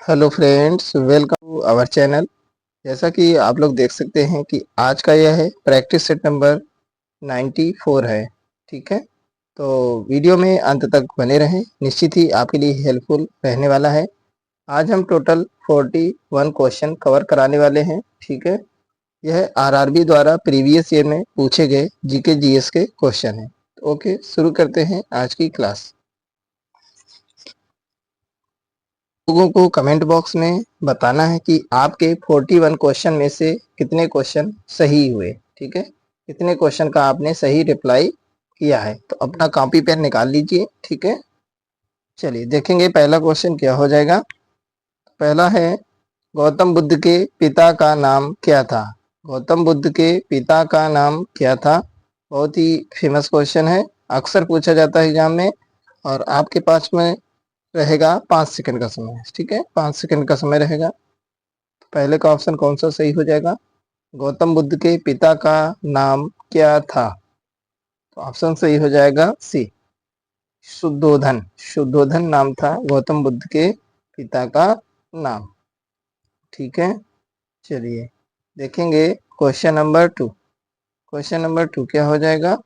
Hello friends, welcome to our channel. जैसा कि आप लोग देख सकते हैं कि आज का यह है प्रैक्टिस सेट नंबर 94 है। ठीक है, तो वीडियो में अंत तक बने रहें, निश्चित ही आपके लिए हेल्पफुल रहने वाला है। आज हम टोटल 41 क्वेश्चन कवर कराने वाले हैं। ठीक है, यह आरआरबी द्वारा प्रीवियस ईयर में पूछे गए जीके जीएस के क्वेश्चन हैं। तो ओके, शुरू करते हैं आज की क्लास। लोगों को कमेंट बॉक्स में बताना है कि आपके 41 क्वेश्चन में से कितने क्वेश्चन सही हुए। ठीक है, कितने क्वेश्चन का आपने सही रिप्लाई किया है। तो अपना कॉपी पेन निकाल लीजिए। ठीक है, चलिए देखेंगे पहला क्वेश्चन क्या हो जाएगा। पहला है, गौतम बुद्ध के पिता का नाम क्या था। गौतम बुद्ध के पिता का नाम क्या था। बहुत ही फेमस क्वेश्चन है, अक्सर पूछा जाता है एग्जाम में। और आपके पास में रहेगा 5 सेकंड का समय। ठीक है, 5 सेकंड का समय रहेगा। पहले का ऑप्शन कौन सा सही हो जाएगा। गौतम बुद्ध के पिता का नाम क्या था। तो ऑप्शन सही हो जाएगा सी, शुद्धोधन। शुद्धोधन नाम था गौतम बुद्ध के पिता का नाम। ठीक है, चलिए देखेंगे क्वेश्चन नंबर 2। क्वेश्चन नंबर 2 क्या हो जाएगा।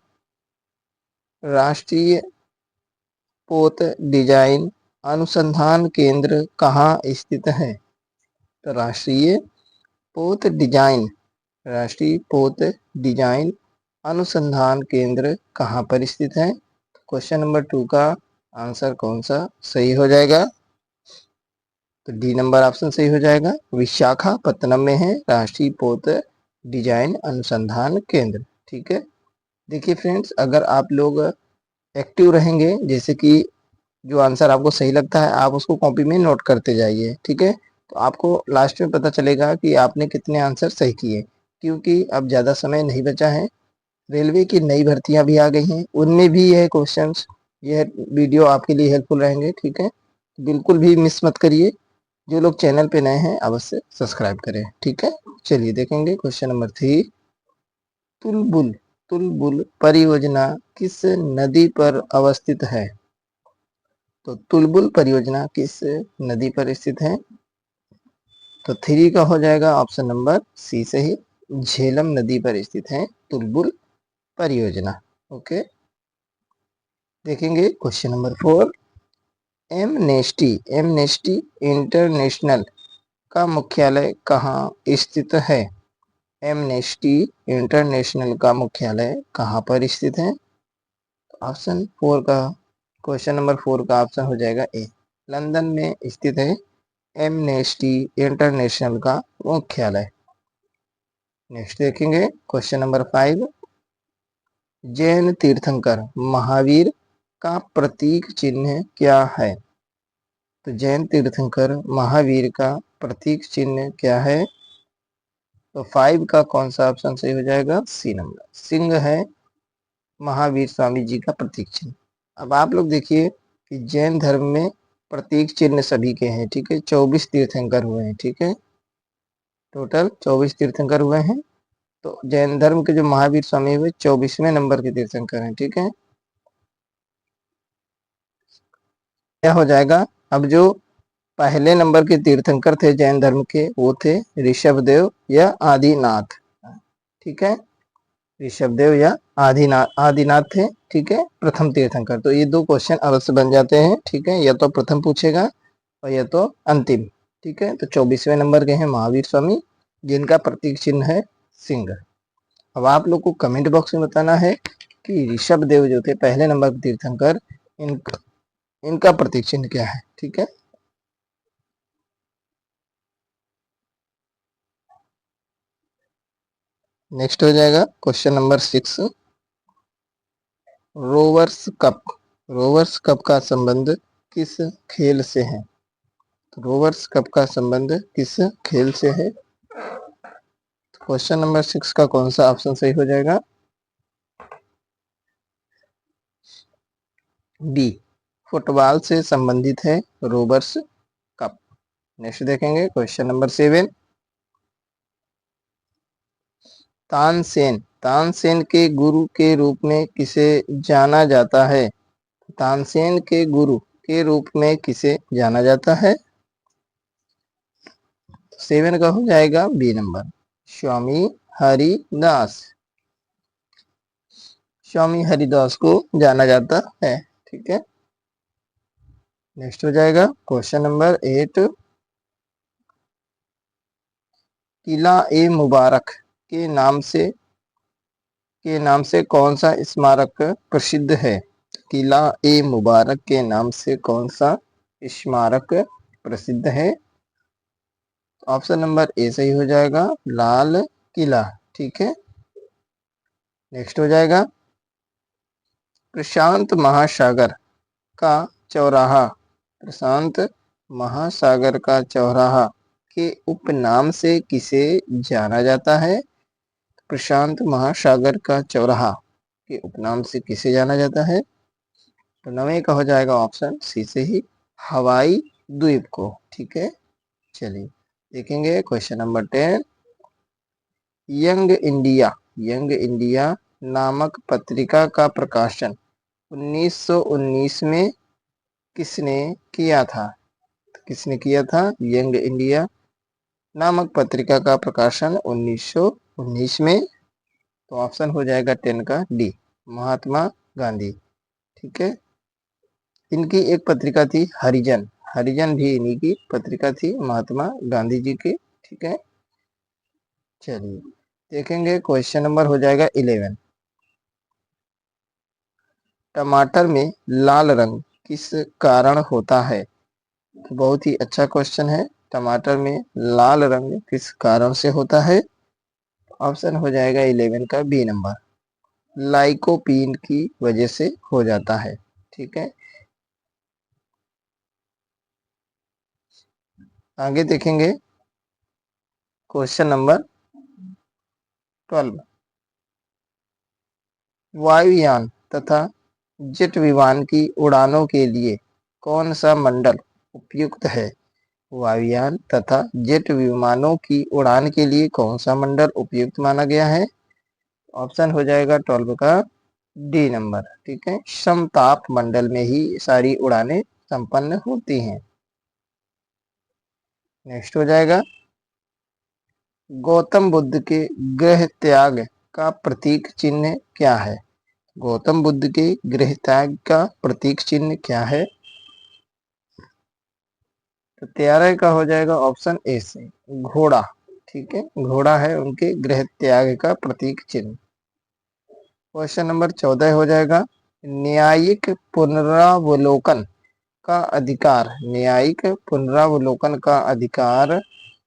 राष्ट्रीय पोत डिजाइन अनुसंधान केंद्र कहाँ स्थित है। तो राष्ट्रीय पोत डिजाइन अनुसंधान केंद्र कहाँ पर स्थित है। क्वेश्चन नंबर 2 का आंसर कौन सा सही हो जाएगा। तो डी नंबर ऑप्शन सही हो जाएगा, विशाखापत्तनम में है राष्ट्रीय पोत डिजाइन अनुसंधान केंद्र। ठीक है, देखिए फ्रेंड्स, अगर आप लोग एक्टिव रहेंगे, जैसे कि जो आंसर आपको सही लगता है आप उसको कॉपी में नोट करते जाइए। ठीक है, तो आपको लास्ट में पता चलेगा कि आपने कितने आंसर सही किए, क्योंकि अब ज़्यादा समय नहीं बचा है। रेलवे की नई भर्तियां भी आ गई हैं, उनमें भी यह क्वेश्चंस, यह वीडियो आपके लिए हेल्पफुल रहेंगे। ठीक है, बिल्कुल भी मिस मत करिए। जो लोग चैनल पे नए हैं अवश्य सब्सक्राइब करें। ठीक है, चलिए देखेंगे क्वेश्चन नंबर 3। तुलबुल तुलबुल परियोजना किस नदी पर अवस्थित है। तो तुलबुल परियोजना किस नदी पर स्थित है। तो 3 का हो जाएगा ऑप्शन नंबर सी सही, झेलम नदी पर स्थित है तुलबुल परियोजना। ओके, देखेंगे क्वेश्चन नंबर 4। एमनेस्टी इंटरनेशनल का मुख्यालय कहाँ स्थित है। एमनेस्टी इंटरनेशनल का मुख्यालय कहाँ पर स्थित है। ऑप्शन 4 का, क्वेश्चन नंबर 4 का ऑप्शन हो जाएगा ए, लंदन में स्थित है एमनेस्टी इंटरनेशनल का मुख्यालय। नेक्स्ट देखेंगे क्वेश्चन नंबर 5। जैन तीर्थंकर महावीर का प्रतीक चिन्ह क्या है। तो जैन तीर्थंकर महावीर का प्रतीक चिन्ह क्या है। तो 5 का कौन सा ऑप्शन सही हो जाएगा, सी नंबर, सिंह है महावीर स्वामी जी का प्रतीक चिन्ह। अब आप लोग देखिए कि जैन धर्म में प्रतीक चिन्ह सभी के हैं। ठीक है, 24 तीर्थंकर हुए हैं। ठीक है, टोटल 24 तीर्थंकर हुए हैं। तो जैन धर्म के जो महावीर स्वामी हुए 24वें नंबर के तीर्थंकर हैं। ठीक है, क्या हो जाएगा। अब जो पहले नंबर के तीर्थंकर थे जैन धर्म के, वो थे ऋषभदेव या आदिनाथ। ठीक है, ऋषभदेव या आदिनाथ थे। ठीक है, प्रथम तीर्थंकर। तो ये 2 क्वेश्चन अवश्य बन जाते हैं। ठीक है, या तो प्रथम पूछेगा और या तो अंतिम। ठीक है, तो 24वें नंबर के हैं महावीर स्वामी, जिनका प्रतीक चिन्ह है सिंह। अब आप लोग को कमेंट बॉक्स में बताना है कि ऋषभदेव जो थे पहले नंबर के तीर्थंकर, इनका प्रतीक चिन्ह क्या है। ठीक है, नेक्स्ट हो जाएगा क्वेश्चन नंबर 6। रोवर्स कप का संबंध किस खेल से है। तो रोवर्स कप का संबंध किस खेल से है। क्वेश्चन नंबर 6 का कौन सा ऑप्शन सही हो जाएगा, डी, फुटबॉल से संबंधित है रोवर्स कप। नेक्स्ट देखेंगे क्वेश्चन नंबर 7। तानसेन के गुरु के रूप में किसे जाना जाता है। तानसेन के गुरु के रूप में किसे जाना जाता है। 7 का हो जाएगा बी नंबर, स्वामी हरिदास। स्वामी हरिदास को जाना जाता है। ठीक है, नेक्स्ट हो जाएगा क्वेश्चन नंबर 8, किला ए मुबारक के नाम से कौन सा स्मारक प्रसिद्ध है? किला ए मुबारक के नाम से कौन सा स्मारक प्रसिद्ध है? ऑप्शन नंबर ए सही हो जाएगा, लाल किला। ठीक है, नेक्स्ट हो जाएगा प्रशांत महासागर का चौराहा, प्रशांत महासागर का चौराहा के उपनाम से किसे जाना जाता है? प्रशांत महासागर का चौराहा के उपनाम से किसे जाना जाता है? तो 9 का हो जाएगा ऑप्शन सी से ही, हवाई द्वीप को। ठीक है, चलिए देखेंगे क्वेश्चन नंबर 10, यंग इंडिया नामक पत्रिका का प्रकाशन 1919 में किसने किया था? किसने किया था यंग इंडिया नामक पत्रिका का प्रकाशन 1919 में? तो ऑप्शन हो जाएगा 10 का डी, महात्मा गांधी। ठीक है, इनकी एक पत्रिका थी हरिजन, हरिजन भी इन्हीं की पत्रिका थी, महात्मा गांधी जी की। ठीक है, चलिए देखेंगे क्वेश्चन नंबर हो जाएगा 11, टमाटर में लाल रंग किस कारण होता है? तो बहुत ही अच्छा क्वेश्चन है, टमाटर में लाल रंग किस कारण से होता है? ऑप्शन हो जाएगा 11 का बी नंबर, लाइकोपीन की वजह से हो जाता है। ठीक है, आगे देखेंगे क्वेश्चन नंबर 12, वायुयान तथा जेट विमान की उड़ानों के लिए कौन सा मंडल उपयुक्त है? वायुयान तथा जेट विमानों की उड़ान के लिए कौन सा मंडल उपयुक्त माना गया है? ऑप्शन हो जाएगा 12 का डी नंबर। ठीक है, समताप मंडल में ही सारी उड़ानें संपन्न होती हैं। नेक्स्ट हो जाएगा गौतम बुद्ध के गृह त्याग का प्रतीक चिन्ह क्या है? गौतम बुद्ध के गृह त्याग का प्रतीक चिन्ह क्या है? तो 13 का हो जाएगा ऑप्शन ए से, घोड़ा। ठीक है, घोड़ा है उनके गृह त्याग का प्रतीक चिन्ह। क्वेश्चन नंबर 14 हो जाएगा, न्यायिक पुनरावलोकन का अधिकार, न्यायिक पुनरावलोकन का अधिकार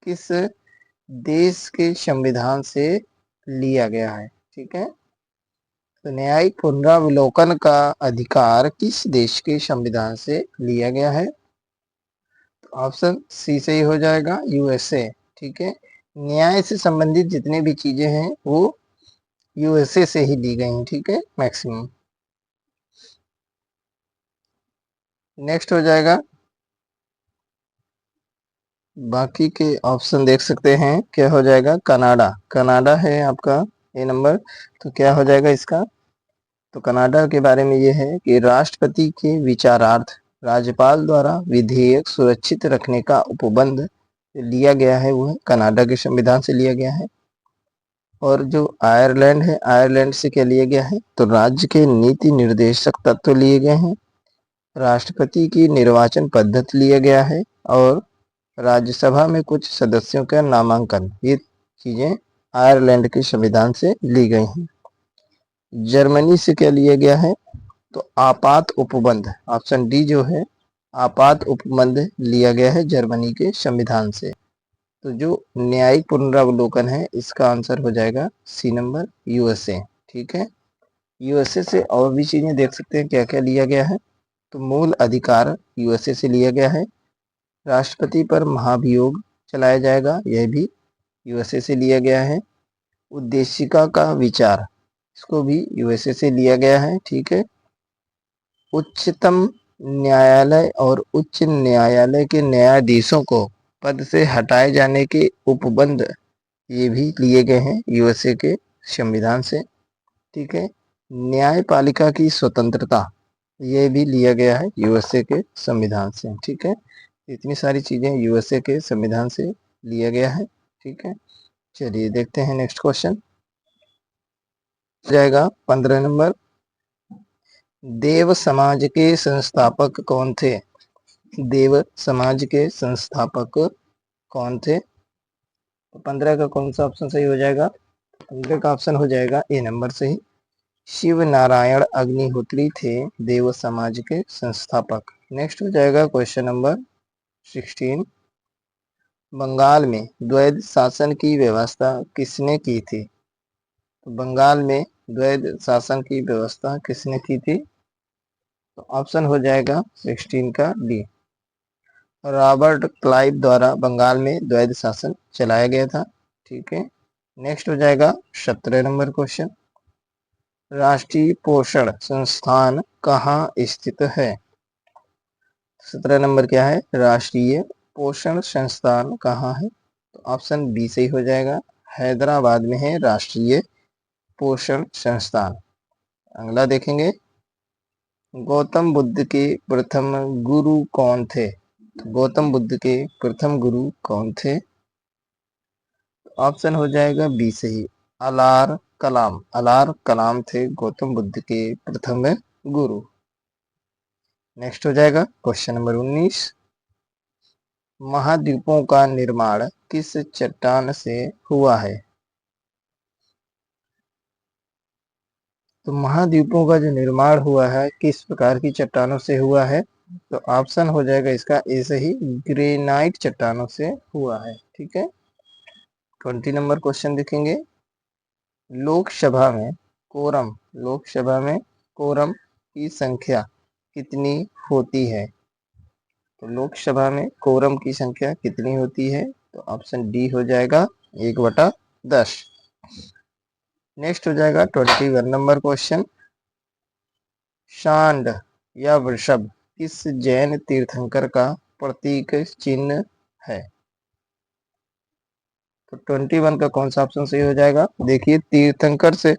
किस देश के संविधान से लिया गया है? ठीक है, तो न्यायिक पुनरावलोकन का अधिकार किस देश के संविधान से लिया गया है? ऑप्शन सी से ही हो जाएगा, यूएसए। ठीक है, न्याय से संबंधित जितने भी चीजें हैं वो यूएसए से ही ली गई। ठीक है, मैक्सिमम। नेक्स्ट हो जाएगा, बाकी के ऑप्शन देख सकते हैं, क्या हो जाएगा, कनाडा। कनाडा है आपका ए नंबर, तो क्या हो जाएगा इसका? तो कनाडा के बारे में ये है कि राष्ट्रपति के विचारार्थ राज्यपाल द्वारा विधेयक सुरक्षित रखने का उपबंध लिया गया है, वो कनाडा के संविधान से लिया गया है। और जो आयरलैंड है, आयरलैंड से क्या लिया गया है? तो राज्य के नीति निर्देशक तत्व लिए गए हैं, राष्ट्रपति की निर्वाचन पद्धति लिया गया है, और राज्यसभा में कुछ सदस्यों का नामांकन, ये चीजें आयरलैंड के संविधान से ली गई हैं। जर्मनी से क्या लिया गया है? तो आपात उपबंध, ऑप्शन डी जो है, आपात उपबंध लिया गया है जर्मनी के संविधान से। तो जो न्यायिक पुनरावलोकन है इसका आंसर हो जाएगा सी नंबर, यूएसए। ठीक है, यूएसए से और भी चीजें देख सकते हैं क्या क्या लिया गया है। तो मूल अधिकार यूएसए से लिया गया है, राष्ट्रपति पर महाभियोग चलाया जाएगा, यह भी यूएसए से लिया गया है। उद्देशिका का विचार, इसको भी यूएसए से लिया गया है। ठीक है, उच्चतम न्यायालय और उच्च न्यायालय के न्यायाधीशों को पद से हटाए जाने के उपबंध, ये भी लिए गए हैं यूएसए के संविधान से। ठीक है, न्यायपालिका की स्वतंत्रता, ये भी लिया गया है यूएसए के संविधान से। ठीक है, इतनी सारी चीजें यूएसए के संविधान से लिया गया है। ठीक है, चलिए देखते हैं नेक्स्ट क्वेश्चन जाएगा 15 नंबर। देव समाज के संस्थापक कौन थे? देव समाज के संस्थापक कौन थे? तो 15 का कौन सा ऑप्शन सही हो जाएगा? 15 का ऑप्शन हो जाएगा ए नंबर सही। शिव नारायण अग्निहोत्री थे देव समाज के संस्थापक। नेक्स्ट हो जाएगा क्वेश्चन नंबर 16। बंगाल में द्वैध शासन की व्यवस्था किसने की थी? तो बंगाल में द्वैध शासन की व्यवस्था किसने की थी? तो ऑप्शन हो जाएगा 16 का डी, रॉबर्ट क्लाइव द्वारा बंगाल में द्वैध शासन चलाया गया था। ठीक है, नेक्स्ट हो जाएगा 17 नंबर क्वेश्चन। राष्ट्रीय पोषण संस्थान कहाँ स्थित है? 17 नंबर क्या है? राष्ट्रीय पोषण संस्थान कहाँ है? तो ऑप्शन बी सही हो जाएगा, हैदराबाद में है राष्ट्रीय पोषण संस्थान। अगला देखेंगे, गौतम बुद्ध के प्रथम गुरु कौन थे? गौतम बुद्ध के प्रथम गुरु कौन थे? ऑप्शन हो जाएगा बी सही, अलार कलाम। अलार कलाम थे गौतम बुद्ध के प्रथम गुरु। नेक्स्ट हो जाएगा क्वेश्चन नंबर 19। महाद्वीपों का निर्माण किस चट्टान से हुआ है? तो महाद्वीपों का जो निर्माण हुआ है किस प्रकार की चट्टानों से हुआ है? तो ऑप्शन हो जाएगा इसका ए सही, ग्रेनाइट चट्टानों से हुआ है। ठीक है, 20 नंबर क्वेश्चन देखेंगे। लोकसभा में कोरम लोकसभा में कोरम की संख्या कितनी होती है? तो लोकसभा में कोरम की संख्या कितनी होती है? तो ऑप्शन डी हो जाएगा 1/10। नेक्स्ट हो जाएगा 21 नंबर क्वेश्चन। सांड या वृषभ किस जैन तीर्थंकर का प्रतीक चिन्ह है? तो 21 का कौन सा ऑप्शन सही हो जाएगा? देखिए, तीर्थंकर से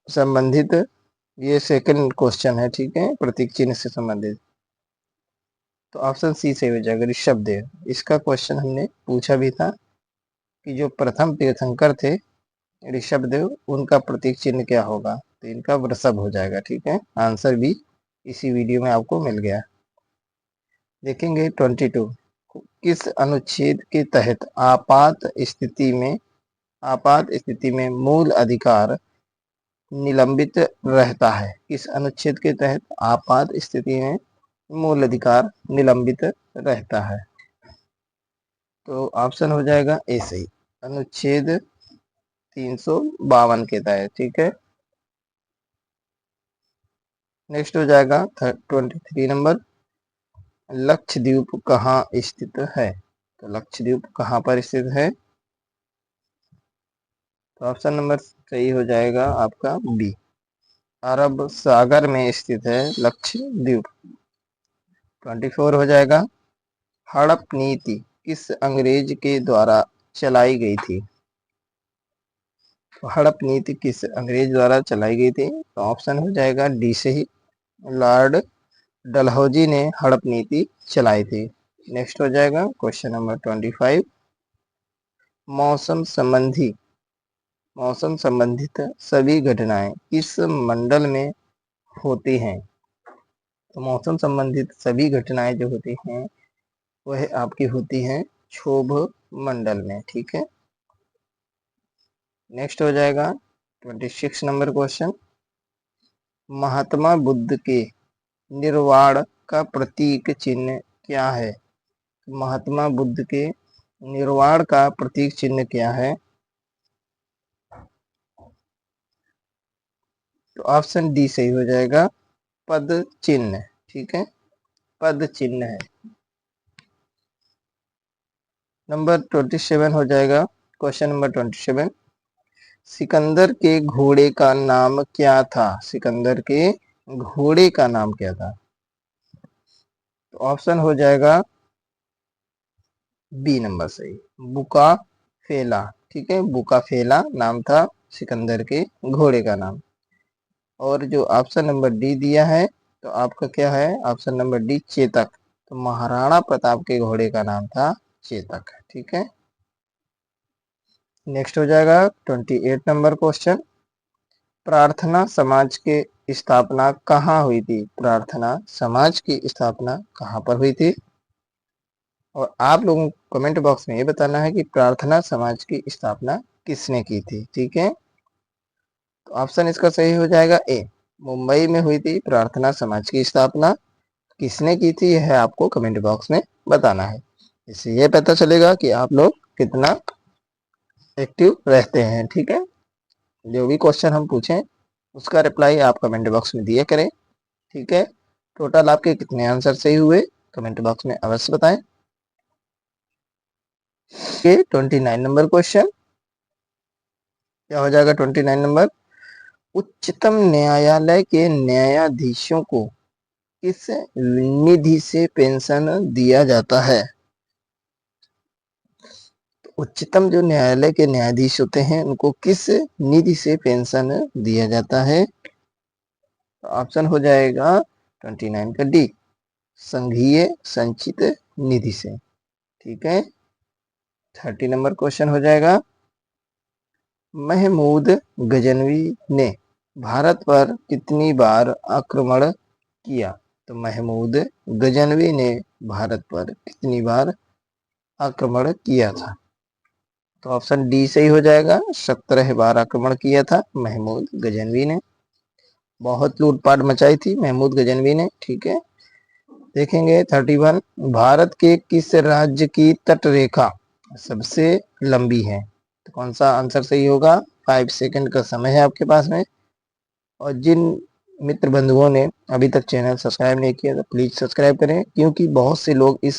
संबंधित ये सेकंड क्वेश्चन है। ठीक है, प्रतीक चिन्ह से संबंधित, तो ऑप्शन सी सही हो जाएगा, ऋषभदेव। इसका क्वेश्चन हमने पूछा भी था कि जो प्रथम तीर्थंकर थे ऋषभदेव, उनका प्रतीक चिन्ह क्या होगा? तो इनका वृषभ हो जाएगा। ठीक है, आंसर भी इसी वीडियो में आपको मिल गया। देखेंगे 22। किस अनुच्छेद के तहत आपात स्थिति में मूल अधिकार निलंबित रहता है? किस अनुच्छेद के तहत आपात स्थिति में मूल अधिकार निलंबित रहता है? तो ऑप्शन हो जाएगा ए सही, अनुच्छेद 352 के तहत। ठीक है, नेक्स्ट हो जाएगा 23 नंबर। लक्षद्वीप कहाँ स्थित है? तो लक्षद्वीप कहाँ पर स्थित है? तो ऑप्शन नंबर सही हो जाएगा आपका बी, अरब सागर में स्थित है लक्षद्वीप। 24 हो जाएगा। हड़प नीति किस अंग्रेज के द्वारा चलाई गई थी? तो हड़प नीति किस अंग्रेज द्वारा चलाई गई थी? तो ऑप्शन हो जाएगा डी से ही, लॉर्ड डलहौजी ने हड़प नीति चलाई थी। नेक्स्ट हो जाएगा क्वेश्चन नंबर 25। मौसम संबंधित सभी घटनाएं किस मंडल में होती हैं? तो मौसम संबंधित सभी घटनाएं जो होती हैं वह आपकी होती हैं क्षोभ मंडल में। ठीक है, नेक्स्ट हो जाएगा 26 नंबर क्वेश्चन। महात्मा बुद्ध के निर्वाण का प्रतीक चिन्ह क्या है? महात्मा बुद्ध के निर्वाण का प्रतीक चिन्ह क्या है? तो ऑप्शन डी सही हो जाएगा, पद चिन्ह। ठीक है, पद चिन्ह है। नंबर 27 हो जाएगा क्वेश्चन नंबर 27। सिकंदर के घोड़े का नाम क्या था? सिकंदर के घोड़े का नाम क्या था? तो ऑप्शन हो जाएगा बी नंबर सही, बुका फेला। ठीक है, बुका फेला नाम था सिकंदर के घोड़े का नाम। और जो ऑप्शन नंबर डी दिया है तो आपका क्या है? Option number D Chetak. तो महाराणा प्रताप के घोड़े का नाम था चेतक। ठीक है, नेक्स्ट हो जाएगा 28 नंबर क्वेश्चन, प्रार्थना समाज के स्थापना कहाँ हुई थी? प्रार्थना समाज की स्थापना कहाँ पर हुई थी? और आप लोगों को कमेंट बॉक्स में ये बताना है कि प्रार्थना समाज की स्थापना किसने की थी, ठीक है? तो ऑप्शन इसका सही हो जाएगा ए, मुंबई में हुई थी प्रार्थना समाज की स्थापना। किसने की थी यह आपको कमेंट बॉक्स में बताना है, इससे ये पता चलेगा कि आप लोग कितना एक्टिव रहते हैं, ठीक है? जो भी क्वेश्चन हम पूछें उसका रिप्लाई आप कमेंट बॉक्स में दिया करें, ठीक है? टोटल आपके कितने आंसर सही हुए कमेंट बॉक्स में अवश्य बताएं। 29 नंबर क्वेश्चन क्या हो जाएगा? 29 नंबर, उच्चतम न्यायालय के न्यायाधीशों को किस निधि से पेंशन दिया जाता है? उच्चतम जो न्यायालय के न्यायाधीश होते हैं उनको किस निधि से पेंशन दिया जाता है? तो ऑप्शन हो जाएगा 29 का डी, संघीय संचित निधि से, ठीक है? 30 नंबर क्वेश्चन हो जाएगा, महमूद गजनवी ने भारत पर कितनी बार आक्रमण किया? तो महमूद गजनवी ने भारत पर कितनी बार आक्रमण किया था? तो ऑप्शन डी सही हो जाएगा, 17 बार आक्रमण किया था महमूद गजनवी ने। बहुत लूटपाट मचाई थी महमूद गजनवी ने, ठीक है? देखेंगे 31, भारत के किस राज्य की तट रेखा सबसे लंबी है? तो कौन सा आंसर सही होगा? 5 सेकंड का समय है आपके पास में। और जिन मित्र बंधुओं ने अभी तक चैनल सब्सक्राइब नहीं किया तो प्लीज सब्सक्राइब करें, क्योंकि बहुत से लोग इस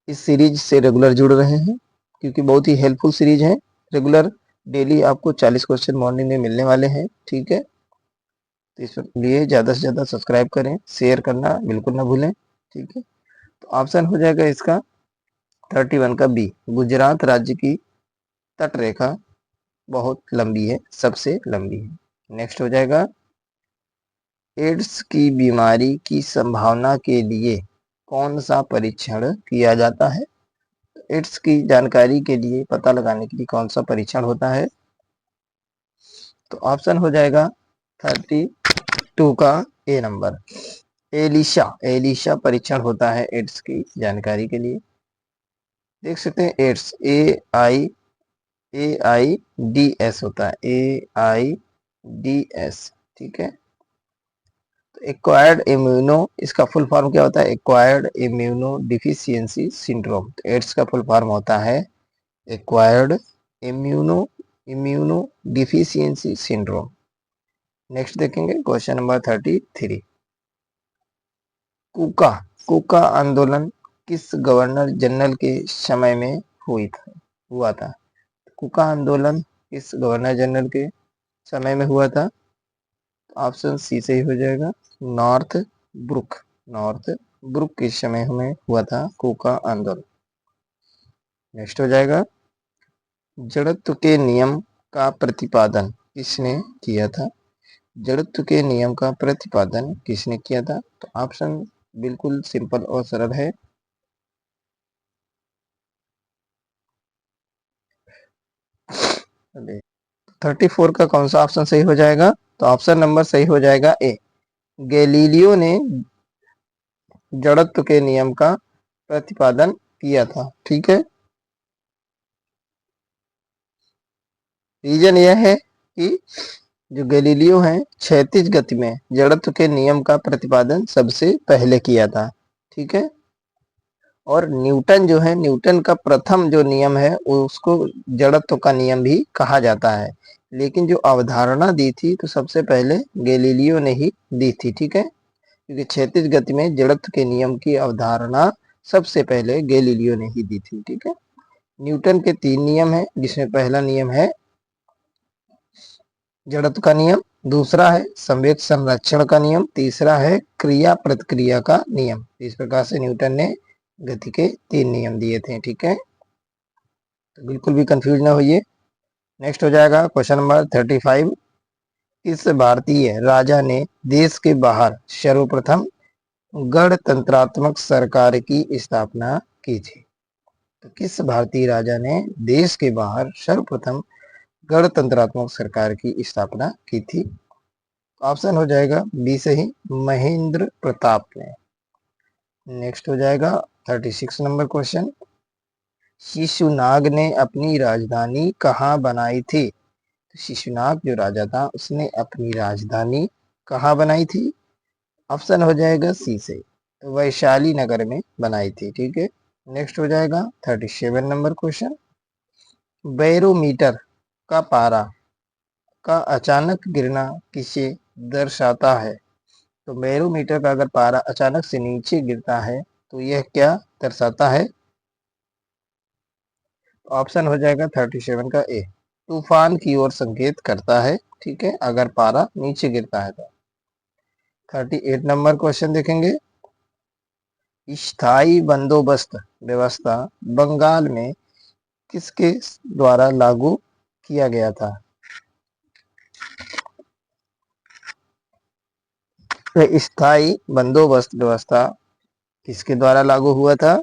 सीरीज से रेगुलर जुड़ रहे हैं, क्योंकि बहुत ही हेल्पफुल सीरीज है। रेगुलर डेली आपको 40 क्वेश्चन मॉर्निंग में मिलने वाले हैं, ठीक है? तो इसलिए ज़्यादा से ज़्यादा सब्सक्राइब करें, शेयर करना बिल्कुल ना भूलें, ठीक है? तो ऑप्शन हो जाएगा इसका 31 का बी, गुजरात राज्य की तट रेखा बहुत लंबी है, सबसे लंबी है। नेक्स्ट हो जाएगा, एड्स की बीमारी की संभावना के लिए कौन सा परीक्षण किया जाता है? एड्स की जानकारी के लिए, पता लगाने के लिए कौन सा परीक्षण होता है? तो ऑप्शन हो जाएगा 32 का ए नंबर, एलिशा परीक्षण होता है एड्स की जानकारी के लिए। देख सकते हैं एड्स AIDS होता है, AIDS, ठीक है? तो एक्वायर्ड इम्यूनो, इसका फुल फॉर्म क्या होता है? Acquired immuno deficiency syndrome. तो एड्स का फुल फॉर्म होता है acquired immuno deficiency syndrome. Next देखेंगे क्वेश्चन नंबर 33, कुका कुका आंदोलन किस गवर्नर जनरल के समय में हुआ था? कुका आंदोलन किस गवर्नर जनरल के समय में हुआ था? ऑप्शन सी सही हो जाएगा, नॉर्थ ब्रुक के समय में हुआ था कुका आंदोलन। नेक्स्ट हो जाएगा, जड़त्व के नियम का प्रतिपादन किसने किया था? जड़त्व के नियम का प्रतिपादन किसने किया था? तो ऑप्शन बिल्कुल सिंपल और सरल है, 34 का कौन सा ऑप्शन सही हो जाएगा? तो ऑप्शन नंबर सही हो जाएगा ए, गैलीलियो ने जड़त्व के नियम का प्रतिपादन किया था, ठीक है? रीजन यह है कि जो गैलीलियो है क्षैतिज गति में जड़त्व के नियम का प्रतिपादन सबसे पहले किया था, ठीक है? और न्यूटन जो है, न्यूटन का प्रथम जो नियम है उसको जड़त्व का नियम भी कहा जाता है, लेकिन जो अवधारणा दी थी तो सबसे पहले गैलीलियो ने ही दी थी, ठीक है? क्योंकि क्षैतिज गति में जड़त्व के नियम की अवधारणा सबसे पहले गैलीलियो ने ही दी थी, ठीक है? न्यूटन के 3 नियम है, जिसमें पहला नियम है जड़त्व का नियम, दूसरा है संवेग संरक्षण का नियम, तीसरा है क्रिया प्रतिक्रिया का नियम। इस प्रकार से न्यूटन ने गति के 3 नियम दिए थे, ठीक है? तो बिल्कुल भी कंफ्यूज ना होइए। नेक्स्ट हो जाएगा क्वेश्चन नंबर 35, किस भारतीय राजा ने देश के बाहर सर्वप्रथम गणतंत्रात्मक सरकार की स्थापना की थी? तो किस भारतीय राजा ने देश के बाहर सर्वप्रथम गणतंत्रात्मक सरकार की स्थापना की थी? ऑप्शन हो जाएगा बी सही, महेंद्र प्रताप ने। नेक्स्ट हो जाएगा 36 नंबर क्वेश्चन। शिशुनाग ने अपनी राजधानी कहाँ बनाई थी? तो शिशुनाग जो राजा था उसने अपनी राजधानी कहाँ बनाई थी? ऑप्शन हो जाएगा सी से, वैशाली नगर में बनाई थी। ठीक है, नेक्स्ट हो जाएगा 37 नंबर क्वेश्चन। बैरोमीटर का पारा का अचानक गिरना किसे दर्शाता है? तो बैरोमीटर का अगर पारा अचानक से नीचे गिरता है तो यह क्या दर्शाता है? ऑप्शन हो जाएगा 37 का ए, तूफान की ओर संकेत करता है। ठीक है, अगर पारा नीचे गिरता है तो। 38 नंबर क्वेश्चन देखेंगे। स्थायी बंदोबस्त व्यवस्था बंगाल में किसके द्वारा लागू किया गया था? स्थायी बंदोबस्त व्यवस्था किसके द्वारा लागू हुआ था?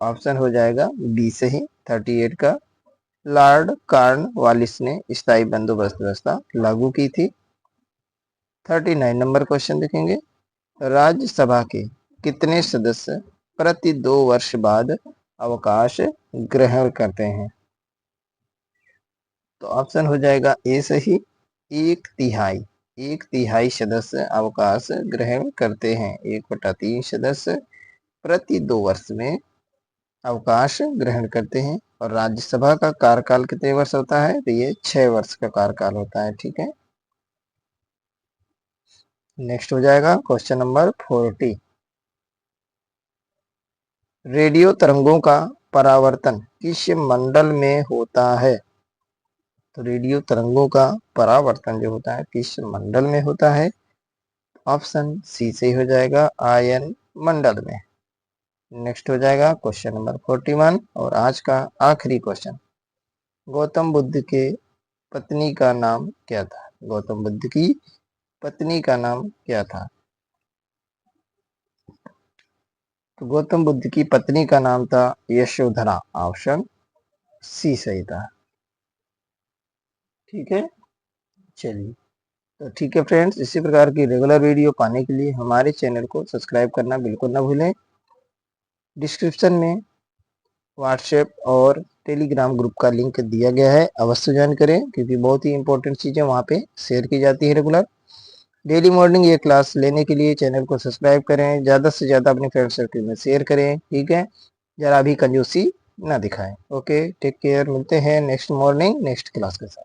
ऑप्शन हो जाएगा बी सही, 38 का लॉर्ड कॉर्नवालिस ने स्थायी बंदोबस्त व्यवस्था लागू की थी। 39 नंबर क्वेश्चन देखेंगे। राज्यसभा के कितने सदस्य प्रति 2 वर्ष बाद अवकाश ग्रहण करते हैं? तो ऑप्शन हो जाएगा ए सही, एक तिहाई सदस्य अवकाश ग्रहण करते हैं। 1/3 सदस्य प्रति 2 वर्ष में अवकाश ग्रहण करते हैं। और राज्यसभा का कार्यकाल कितने वर्ष होता है? तो ये 6 वर्ष का कार्यकाल होता है। ठीक है, नेक्स्ट हो जाएगा क्वेश्चन नंबर 40। रेडियो तरंगों का परावर्तन किस मंडल में होता है? तो रेडियो तरंगों का परावर्तन जो होता है किस मंडल में होता है? ऑप्शन सी से हो जाएगा आयन मंडल में। नेक्स्ट हो जाएगा क्वेश्चन नंबर 41 और आज का आखिरी क्वेश्चन। गौतम बुद्ध के पत्नी का नाम क्या था? गौतम बुद्ध की पत्नी का नाम क्या था? तो गौतम बुद्ध की पत्नी का नाम था यशोधरा। ऑप्शन सी सही था। ठीक है, चलिए, तो ठीक है फ्रेंड्स, इसी प्रकार की रेगुलर वीडियो पाने के लिए हमारे चैनल को सब्सक्राइब करना बिल्कुल ना भूलें। डिस्क्रिप्शन में व्हाट्सएप और टेलीग्राम ग्रुप का लिंक दिया गया है, अवश्य ज्वाइन करें क्योंकि बहुत ही इंपॉर्टेंट चीज़ें वहाँ पे शेयर की जाती है रेगुलर। डेली मॉर्निंग ये क्लास लेने के लिए चैनल को सब्सक्राइब करें, ज़्यादा से ज़्यादा अपने फ्रेंड सर्कल में शेयर करें। ठीक है, ज़रा भी कंजूसी ना दिखाएं। ओके, टेक केयर, मिलते हैं नेक्स्ट मॉर्निंग नेक्स्ट क्लास के साथ।